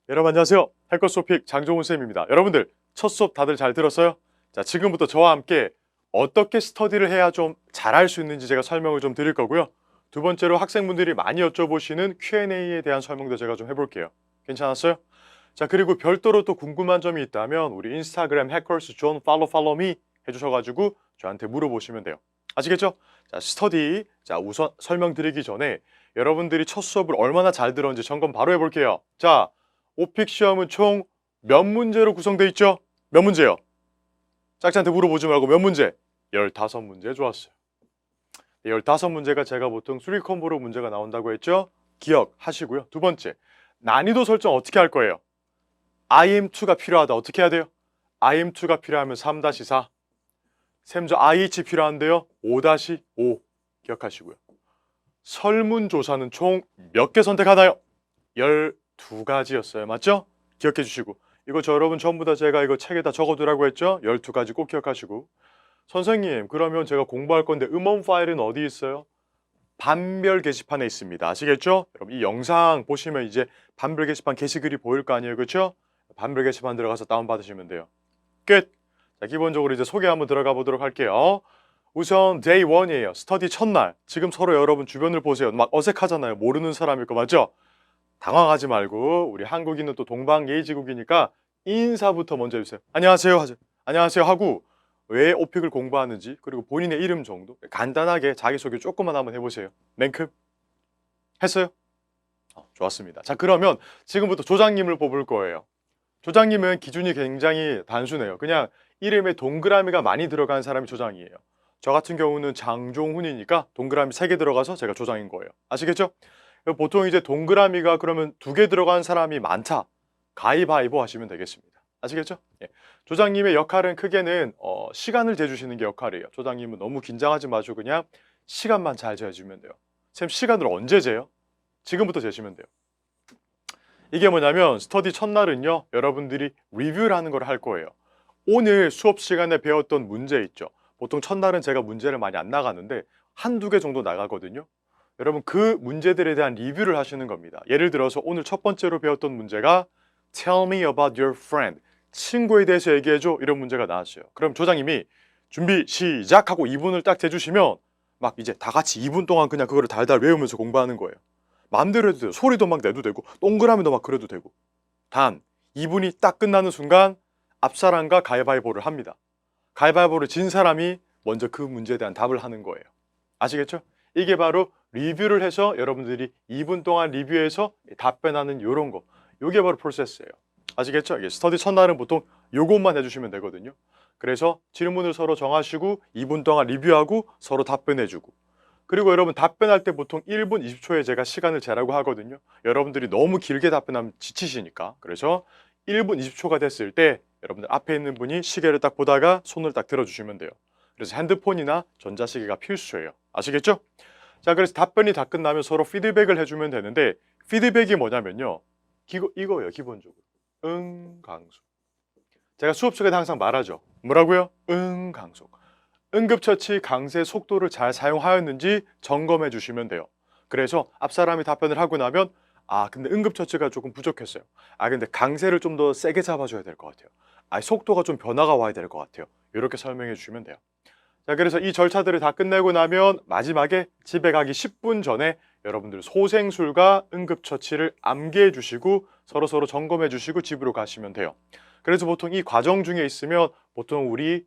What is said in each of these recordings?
여러분 안녕하세요. 해커소픽 장종훈 쌤입니다. 여러분들 첫 수업 다들 잘 들었어요? 자, 지금부터 저와 함께 어떻게 스터디를 해야 좀 잘할 수 있는지 제가 설명을 좀 드릴 거고요. 두 번째로 학생분들이 많이 여쭤보시는 Q&A에 대한 설명도 제가 좀 해볼게요. 괜찮았어요? 자, 그리고 별도로 또 궁금한 점이 있다면 우리 인스타그램 해커스 존 팔로우 미 해주셔가지고 저한테 물어보시면 돼요. 아시겠죠? 자, 스터디. 자, 우선 설명드리기 전에 여러분들이 첫 수업을 얼마나 잘 들었는지 점검 바로 해볼게요. 자, 오픽 시험은 총 몇 문제로 구성되어 있죠? 몇 문제요? 짝지한테 물어보지 말고 몇 문제? 15문제. 좋았어요. 15문제가 제가 보통 3콤보로 문제가 나온다고 했죠? 기억하시고요. 두 번째, 난이도 설정 어떻게 할 거예요? IM2가 필요하다. 어떻게 해야 돼요? IM2가 필요하면 3-4. 샘저 IH 필요한데요. 5-5 기억하시고요. 설문조사는 총 몇 개 선택하나요? 12가지였어요. 맞죠? 기억해 주시고, 이거 저 여러분 전부 다 제가 이거 책에다 적어두라고 했죠? 12가지 꼭 기억하시고. 선생님, 그러면 제가 공부할 건데 음원 파일은 어디 있어요? 반별 게시판에 있습니다. 아시겠죠? 여러분 이 영상 보시면 이제 반별 게시판 게시글이 보일 거 아니에요. 그렇죠? 반별 게시판 들어가서 다운받으시면 돼요. 끝! 자, 기본적으로 이제 소개 한번 들어가 보도록 할게요. 우선 데이 1이에요. 스터디 첫날. 지금 서로 여러분 주변을 보세요. 막 어색하잖아요. 모르는 사람일 거 맞죠? 당황하지 말고 우리 한국인은 또 동방예의지국이니까 인사부터 먼저 해주세요. 안녕하세요 하죠. 안녕하세요 하고 왜 오픽을 공부하는지 그리고 본인의 이름 정도 간단하게 자기소개 조금만 한번 해보세요. 맨큼 했어요? 좋았습니다. 자, 그러면 지금부터 조장님을 뽑을 거예요. 조장님은 기준이 굉장히 단순해요. 그냥 이름에 동그라미가 많이 들어간 사람이 조장이에요. 저 같은 경우는 장종훈이니까 동그라미 3개 들어가서 제가 조장인 거예요. 아시겠죠? 보통 이제 동그라미가 그러면 2개 들어간 사람이 많다. 가위바위보 하시면 되겠습니다. 아시겠죠? 예. 조장님의 역할은 크게는 시간을 재주시는 게 역할이에요. 조장님은 너무 긴장하지 마시고 그냥 시간만 잘 재주면 돼요. 쌤 시간을 언제 재요? 지금부터 재시면 돼요. 이게 뭐냐면 스터디 첫날은요, 여러분들이 리뷰를 하는 걸 할 거예요. 오늘 수업 시간에 배웠던 문제 있죠. 보통 첫날은 제가 문제를 많이 안 나가는데 한두 개 정도 나가거든요. 여러분 그 문제들에 대한 리뷰를 하시는 겁니다. 예를 들어서 오늘 첫 번째로 배웠던 문제가 Tell me about your friend. 친구에 대해서 얘기해줘. 이런 문제가 나왔어요. 그럼 조장님이 준비 시작하고 2분을 딱 재주시면 막 이제 다 같이 2분 동안 그냥 그거를 달달 외우면서 공부하는 거예요. 마음대로 해도 돼요. 소리도 막 내도 되고 동그라미도 막 그려도 되고. 단 2분이 딱 끝나는 순간 앞사람과 가위바위보를 합니다. 가위바위보를 진 사람이 먼저 그 문제에 대한 답을 하는 거예요. 아시겠죠? 이게 바로 리뷰를 해서 여러분들이 2분 동안 리뷰해서 답변하는 요런 거. 요게 바로 프로세스예요. 아시겠죠? 이게 스터디 첫날은 보통 요것만 해주시면 되거든요. 그래서 질문을 서로 정하시고 2분 동안 리뷰하고 서로 답변해주고, 그리고 여러분 답변할 때 보통 1분 20초에 제가 시간을 재라고 하거든요. 여러분들이 너무 길게 답변하면 지치시니까. 그래서 1분 20초가 됐을 때 여러분들 앞에 있는 분이 시계를 딱 보다가 손을 딱 들어주시면 돼요. 그래서 핸드폰이나 전자시계가 필수예요. 아시겠죠? 자, 그래서 답변이 다 끝나면 서로 피드백을 해주면 되는데, 피드백이 뭐냐면요, 이거예요. 기본적으로 응강속. 제가 수업 시간에 항상 말하죠. 뭐라고요? 응강속. 응급처치 강세 속도를 잘 사용하였는지 점검해 주시면 돼요. 그래서 앞사람이 답변을 하고 나면 근데 응급처치가 조금 부족했어요. 근데 강세를 좀 더 세게 잡아줘야 될 것 같아요. 속도가 좀 변화가 와야 될 것 같아요. 이렇게 설명해 주시면 돼요. 자, 그래서 이 절차들을 다 끝내고 나면 마지막에 집에 가기 10분 전에 여러분들 소생술과 응급처치를 암기해 주시고 서로서로 점검해 주시고 집으로 가시면 돼요. 그래서 보통 이 과정 중에 있으면 보통 우리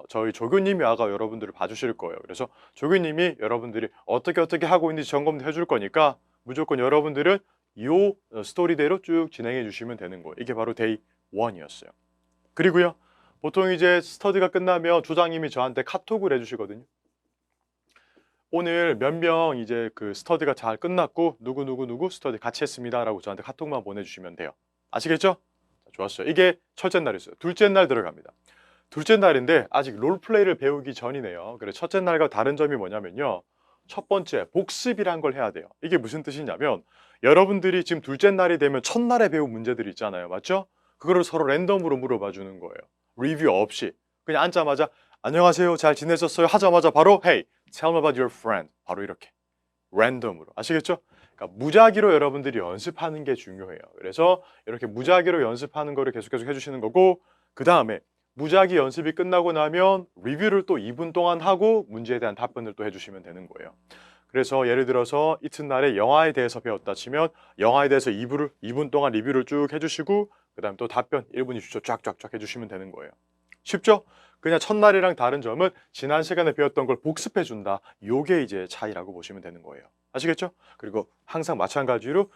저희 조교님이 와가 여러분들을 봐주실 거예요. 그래서 조교님이 여러분들이 어떻게 하고 있는지 점검도 해줄 거니까 무조건 여러분들은 이 스토리대로 쭉 진행해 주시면 되는 거예요. 이게 바로 데이 1이었어요. 그리고요, 보통 이제 스터디가 끝나면 조장님이 저한테 카톡을 해주시거든요. 오늘 몇 명 이제 그 스터디가 잘 끝났고 누구 스터디 같이 했습니다라고 저한테 카톡만 보내주시면 돼요. 아시겠죠? 자, 좋았어요. 이게 첫째 날이었어요. 둘째 날 들어갑니다. 둘째 날인데 아직 롤플레이를 배우기 전이네요. 그래서 첫째 날과 다른 점이 뭐냐면요, 첫 번째 복습이란 걸 해야 돼요. 이게 무슨 뜻이냐면 여러분들이 지금 둘째 날이 되면 첫날에 배운 문제들이 있잖아요. 맞죠? 그거를 서로 랜덤으로 물어봐 주는 거예요. 리뷰 없이 그냥 앉자마자 안녕하세요, 잘 지내셨어요 하자마자 바로 Hey, tell me about your friend. 바로 이렇게 랜덤으로. 아시겠죠? 그러니까 무작위로 여러분들이 연습하는 게 중요해요. 그래서 이렇게 무작위로 연습하는 거를 계속 해주시는 거고, 그 다음에 무작위 연습이 끝나고 나면 리뷰를 또 2분 동안 하고 문제에 대한 답변을 또 해주시면 되는 거예요. 그래서 예를 들어서 이튿날에 영화에 대해서 배웠다 치면 영화에 대해서 2분 동안 리뷰를 쭉 해주시고, 그 다음 또 답변 1분 20초 쫙쫙쫙 해주시면 되는 거예요. 쉽죠? 그냥 첫날이랑 다른 점은 지난 시간에 배웠던 걸 복습해 준다. 요게 이제 차이라고 보시면 되는 거예요. 아시겠죠? 그리고 항상 마찬가지로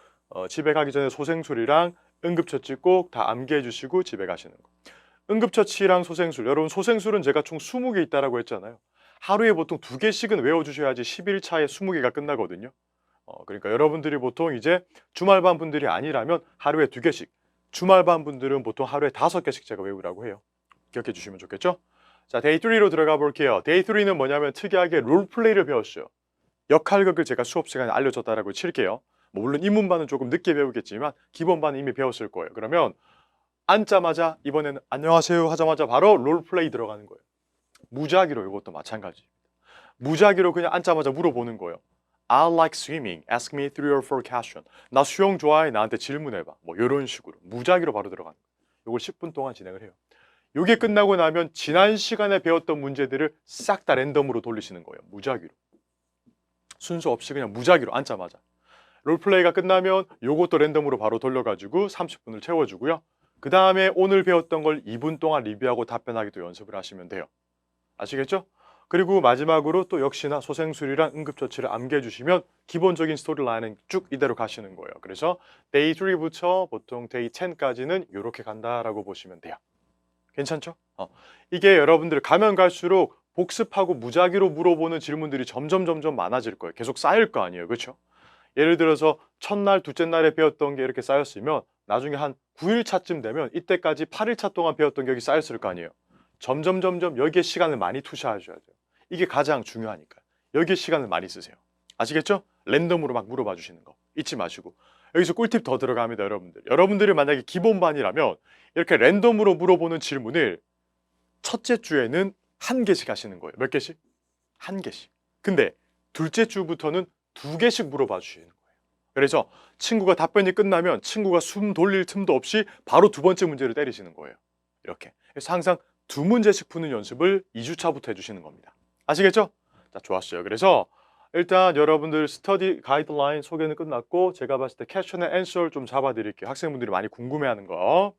집에 가기 전에 소생술이랑 응급처치 꼭 다 암기해 주시고 집에 가시는 거. 응급처치랑 소생술, 여러분 소생술은 제가 총 20개 있다라고 했잖아요. 하루에 보통 2개씩은 외워주셔야지 10일 차에 20개가 끝나거든요. 그러니까 여러분들이 보통 이제 주말반 분들이 아니라면 하루에 2개씩, 주말반 분들은 보통 하루에 5개씩 제가 외우라고 해요. 기억해 주시면 좋겠죠? 자, 데이 3로 들어가 볼게요. 데이 3는 뭐냐면 특이하게 롤플레이를 배웠어요. 역할극을 제가 수업 시간에 알려줬다라고 칠게요. 뭐 물론 입문반은 조금 늦게 배우겠지만 기본반은 이미 배웠을 거예요. 그러면 앉자마자 이번에는 안녕하세요 하자마자 바로 롤플레이 들어가는 거예요. 무작위로 이것도 마찬가지. 무작위로 그냥 앉자마자 물어보는 거예요. I like swimming. Ask me 3 or 4 questions. 나 수영 좋아해. 나한테 질문해봐. 뭐 이런 식으로 무작위로 바로 들어가는 거예요. 이걸 10분 동안 진행을 해요. 이게 끝나고 나면 지난 시간에 배웠던 문제들을 싹 다 랜덤으로 돌리시는 거예요. 무작위로. 순서 없이 그냥 무작위로 앉자마자. 롤플레이가 끝나면 요것도 랜덤으로 바로 돌려가지고 30분을 채워주고요. 그 다음에 오늘 배웠던 걸 2분 동안 리뷰하고 답변하기도 연습을 하시면 돼요. 아시겠죠? 그리고 마지막으로 또 역시나 소생술이랑 응급처치를 암기해 주시면 기본적인 스토리라인은 쭉 이대로 가시는 거예요. 그래서 데이 3부터 보통 데이 10까지는 이렇게 간다라고 보시면 돼요. 괜찮죠? 이게 여러분들 가면 갈수록 복습하고 무작위로 물어보는 질문들이 점점 많아질 거예요. 계속 쌓일 거 아니에요. 그렇죠? 예를 들어서 첫날, 둘째 날에 배웠던 게 이렇게 쌓였으면 나중에 한 9일 차쯤 되면 이때까지 8일 차 동안 배웠던 게 여기 쌓였을 거 아니에요. 점점 여기에 시간을 많이 투자하셔야 돼요. 이게 가장 중요하니까. 여기에 시간을 많이 쓰세요. 아시겠죠? 랜덤으로 막 물어봐 주시는 거 잊지 마시고. 여기서 꿀팁 더 들어갑니다, 여러분들. 여러분들이 만약에 기본반이라면 이렇게 랜덤으로 물어보는 질문을 첫째 주에는 1개씩 하시는 거예요. 몇 개씩? 1개씩. 근데 둘째 주부터는 2개씩 물어봐 주시는 거예요. 그래서 친구가 답변이 끝나면 친구가 숨 돌릴 틈도 없이 바로 2번째 문제를 때리시는 거예요. 이렇게. 그래서 항상 2문제씩 푸는 연습을 2주차부터 해주시는 겁니다. 아시겠죠? 자, 좋았어요. 그래서 일단 여러분들 스터디 가이드라인 소개는 끝났고 제가 봤을 때 퀘스천 앤 앤서를 좀 잡아드릴게요. 학생분들이 많이 궁금해하는 거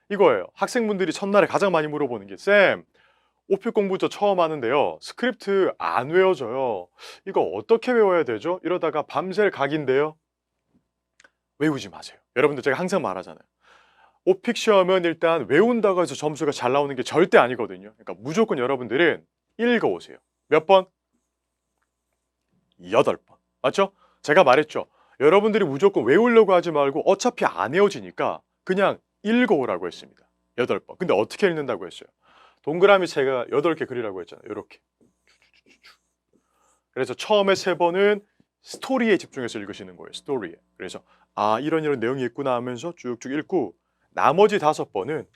이거예요. 학생분들이 첫날에 가장 많이 물어보는 게 쌤, 오픽 공부 저 처음 하는데요. 스크립트 안 외워져요. 이거 어떻게 외워야 되죠? 이러다가 밤샐 각인데요. 외우지 마세요. 여러분들 제가 항상 말하잖아요. 오픽 시험은 일단 외운다고 해서 점수가 잘 나오는 게 절대 아니거든요. 그러니까 무조건 여러분들은 읽어오세요. 몇 번? 8번. 맞죠? 제가 말했죠. 여러분들이 무조건 외우려고 하지 말고 어차피 안 외워지니까 그냥 읽어오라고 했습니다. 8번. 근데 어떻게 읽는다고 했어요? 동그라미 제가 8개 그리라고 했잖아요. 이렇게. 그래서 처음에 3번은 스토리에 집중해서 읽으시는 거예요. 스토리에. 그래서 아, 이런 내용이 있구나 하면서 쭉쭉 읽고 나머지 5번은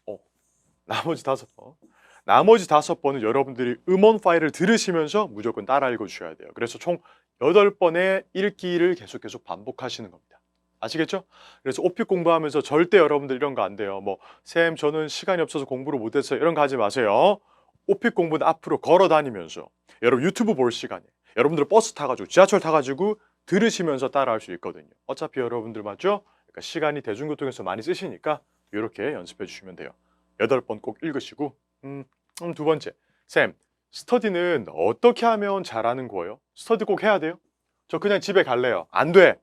나머지 5번은 여러분들이 음원 파일을 들으시면서 무조건 따라 읽어주셔야 돼요. 그래서 총 8번의 읽기를 계속 반복하시는 겁니다. 아시겠죠? 그래서 오픽 공부하면서 절대 여러분들 이런 거 안 돼요. 뭐 쌤 저는 시간이 없어서 공부를 못했어요. 이런 거 하지 마세요. 오픽 공부는 앞으로 걸어 다니면서 여러분 유튜브 볼 시간에 여러분들 버스 타가지고 지하철 타가지고 들으시면서 따라할 수 있거든요. 어차피 여러분들 맞죠? 그러니까 시간이 대중교통에서 많이 쓰시니까 이렇게 연습해 주시면 돼요. 8번 꼭 읽으시고 2번째 쌤 스터디는 어떻게 하면 잘하는 거예요? 스터디 꼭 해야 돼요? 저 그냥 집에 갈래요. 안 돼.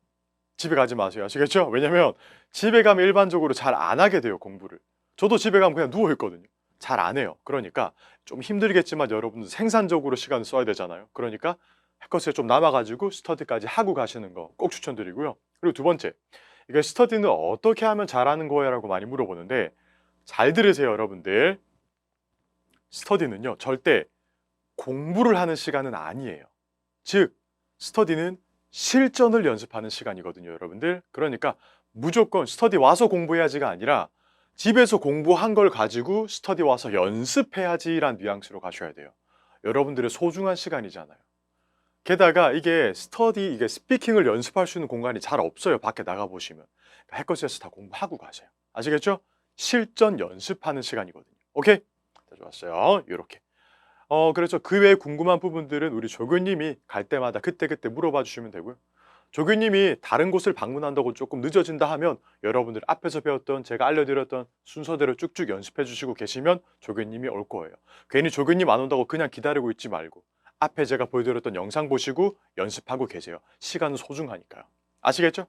집에 가지 마세요. 아시겠죠? 왜냐면 집에 가면 일반적으로 잘 안 하게 돼요. 공부를. 저도 집에 가면 그냥 누워있거든요. 잘 안 해요. 그러니까 좀 힘들겠지만 여러분들 생산적으로 시간을 써야 되잖아요. 그러니까 할 것에 좀 남아가지고 스터디까지 하고 가시는 거 꼭 추천드리고요. 그리고 2번째 이게 스터디는 어떻게 하면 잘하는 거예요? 라고 많이 물어보는데 잘 들으세요 여러분들. 스터디는요 절대 공부를 하는 시간은 아니에요. 즉 스터디는 실전을 연습하는 시간이거든요 여러분들. 그러니까 무조건 스터디 와서 공부해야지가 아니라 집에서 공부한 걸 가지고 스터디 와서 연습해야지란 뉘앙스로 가셔야 돼요. 여러분들의 소중한 시간이잖아요. 게다가 이게 스터디, 이게 스피킹을 연습할 수 있는 공간이 잘 없어요. 밖에 나가보시면. 해커스에서 다 공부하고 가세요. 아시겠죠? 실전 연습하는 시간이거든요. 오케이? 자, 좋았어요. 요렇게. 그래서 그 외에 궁금한 부분들은 우리 조교님이 갈 때마다 그때그때 물어봐 주시면 되고요. 조교님이 다른 곳을 방문한다고 조금 늦어진다 하면 여러분들 앞에서 배웠던 제가 알려드렸던 순서대로 쭉쭉 연습해 주시고 계시면 조교님이 올 거예요. 괜히 조교님 안 온다고 그냥 기다리고 있지 말고 앞에 제가 보여드렸던 영상 보시고 연습하고 계세요. 시간은 소중하니까요. 아시겠죠?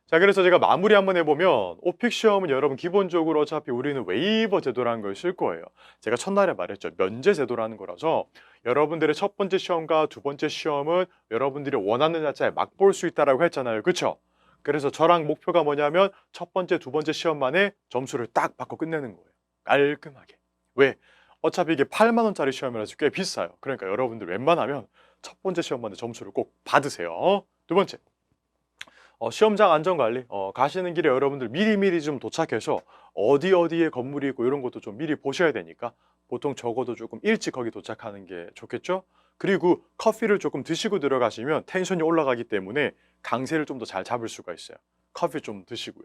자, 그래서 제가 마무리 한번 해보면 오픽 시험은 여러분 기본적으로 어차피 우리는 웨이버 제도라는 걸 쓸 거예요. 제가 첫날에 말했죠. 면제 제도라는 거라서 여러분들의 첫 번째 시험과 두 번째 시험은 여러분들이 원하는 날짜에 막 볼 수 있다라고 했잖아요. 그렇죠? 그래서 저랑 목표가 뭐냐면 첫 번째, 두 번째 시험 만에 점수를 딱 받고 끝내는 거예요. 깔끔하게. 왜? 어차피 이게 8만 원짜리 시험이라서 꽤 비싸요. 그러니까 여러분들 웬만하면 첫 번째 시험만에 점수를 꼭 받으세요. 두 번째. 시험장 안전관리, 가시는 길에 여러분들 미리미리 좀 도착해서 어디에 건물이 있고 이런 것도 좀 미리 보셔야 되니까 보통 적어도 조금 일찍 거기 도착하는 게 좋겠죠? 그리고 커피를 조금 드시고 들어가시면 텐션이 올라가기 때문에 강세를 좀 더 잘 잡을 수가 있어요. 커피 좀 드시고요.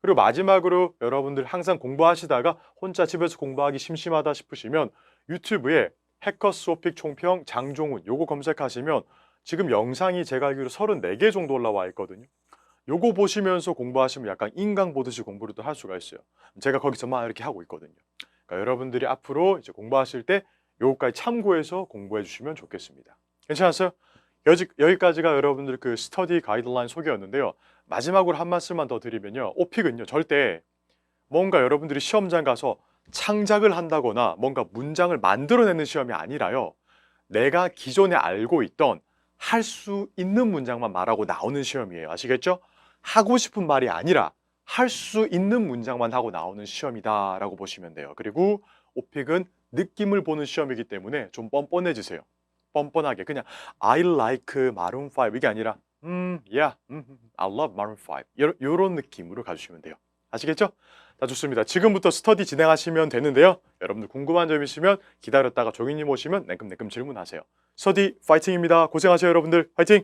그리고 마지막으로 여러분들 항상 공부하시다가 혼자 집에서 공부하기 심심하다 싶으시면 유튜브에 해커스 오픽 총평 장종훈 요거 검색하시면 지금 영상이 제가 알기로 34개 정도 올라와 있거든요. 요거 보시면서 공부하시면 약간 인강 보듯이 공부를 또 할 수가 있어요. 제가 거기서만 이렇게 하고 있거든요. 그러니까 여러분들이 앞으로 이제 공부하실 때 요거까지 참고해서 공부해 주시면 좋겠습니다. 괜찮았어요? 여기까지가 여러분들 그 스터디 가이드라인 소개였는데요. 마지막으로 한 말씀만 더 드리면요. 오픽은요, 절대 뭔가 여러분들이 시험장 가서 창작을 한다거나 뭔가 문장을 만들어내는 시험이 아니라요. 내가 기존에 알고 있던 할 수 있는 문장만 말하고 나오는 시험이에요. 아시겠죠? 하고 싶은 말이 아니라 할 수 있는 문장만 하고 나오는 시험이다 라고 보시면 돼요. 그리고 오픽은 느낌을 보는 시험이기 때문에 좀 뻔뻔해지세요. 뻔뻔하게 그냥 I like Maroon 5 이게 아니라 yeah, I love Maroon 5 요런 느낌으로 가주시면 돼요. 아시겠죠? 자, 좋습니다. 지금부터 스터디 진행하시면 되는데요. 여러분들 궁금한 점 있으면 기다렸다가 종이님 오시면 냉큼냉큼 질문하세요. 스터디 파이팅입니다. 고생하세요 여러분들. 파이팅!